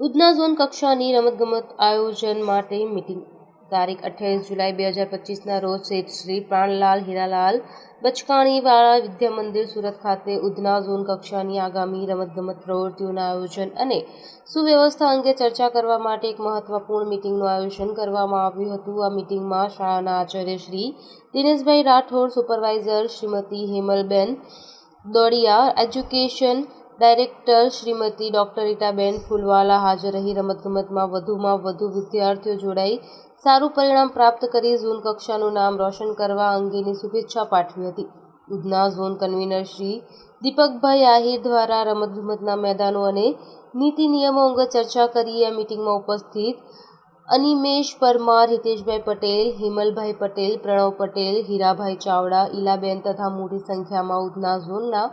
Udhna zone કક્ષાની રમતગમત આયોજન માટે મીટિંગ તારીખ 28 જુલાઈ 2025ના રોજ શ્રી પ્રાણલાલ હીરાલાલ બચકાણીવાળા વિદ્યા મંદિર સુરત ખાતે ઉધના ઝોન કક્ષાની આગામી રમતગમત પ્રવૃત્તિઓના આયોજન અને સુવ્યવસ્થા અંગે ચર્ચા કરવા માટે એક મહત્વપૂર્ણ મીટિંગનું આયોજન કરવામાં આવ્યું હતું. આ મીટિંગમાં શાળાના આચાર્ય Shri Dineshbhai Rathod, supervisor Shrimati Hemalben Dodiya, education director Shrimati doctor Ritaben Phoolwala હાજર રહી રમતગમતમાં વધુમાં વધુ વિદ્યાર્થીઓ જોડાઈ સારું પરિણામ પ્રાપ્ત કરી ઝોન કક્ષાનું નામ રોશન કરવા અંગેની શુભેચ્છા પાઠવી હતી. ઉધના ઝોન કન્વીનર શ્રી દીપકભાઈ આહિર દ્વારા રમતગમતના મેદાનો અને નીતિ નિયમો અંગે ચર્ચા કરી. આ મીટિંગમાં ઉપસ્થિત અનિમેશ પરમાર, હિતેશભાઈ પટેલ, હિમલભાઈ પટેલ, પ્રણવ પટેલ, હીરાભાઈ ચાવડા, ઈલાબેન તથા મોટી સંખ્યામાં ઉધના ઝોનના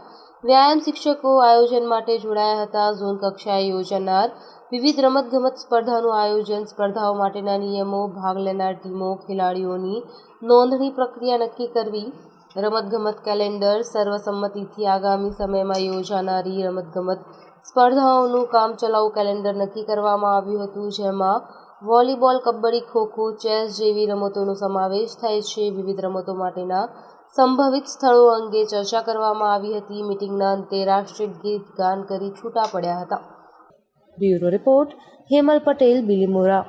વ્યાયામ શિક્ષકો આયોજન માટે જોડાયા હતા. ઝોન કક્ષાએ યોજાનાર વિવિધ રમતગમત સ્પર્ધાનું આયોજન, સ્પર્ધાઓ માટેના નિયમો, ભાગ લેનાર ટીમો, ખેલાડીઓની નોંધણી પ્રક્રિયા નક્કી કરવી, રમતગમત કેલેન્ડર, સર્વસંમતિથી આગામી સમયમાં યોજાનારી રમતગમત સ્પર્ધાઓનું કામચલાઉ કેલેન્ડર નક્કી કરવામાં આવ્યું હતું, જેમાં વોલીબોલ, કબડ્ડી, ખોખો, ચેસ જેવી રમતોનો સમાવેશ થાય છે. વિવિધ રમતો માટેના સંભવિત સ્થળો અંગે ચર્ચા કરવામાં આવી હતી. મીટિંગના અંતે રાષ્ટ્રીય ગીત ગાન કરી છૂટા પડ્યા હતા. Bureau report, Hemal Patel, Bilimora.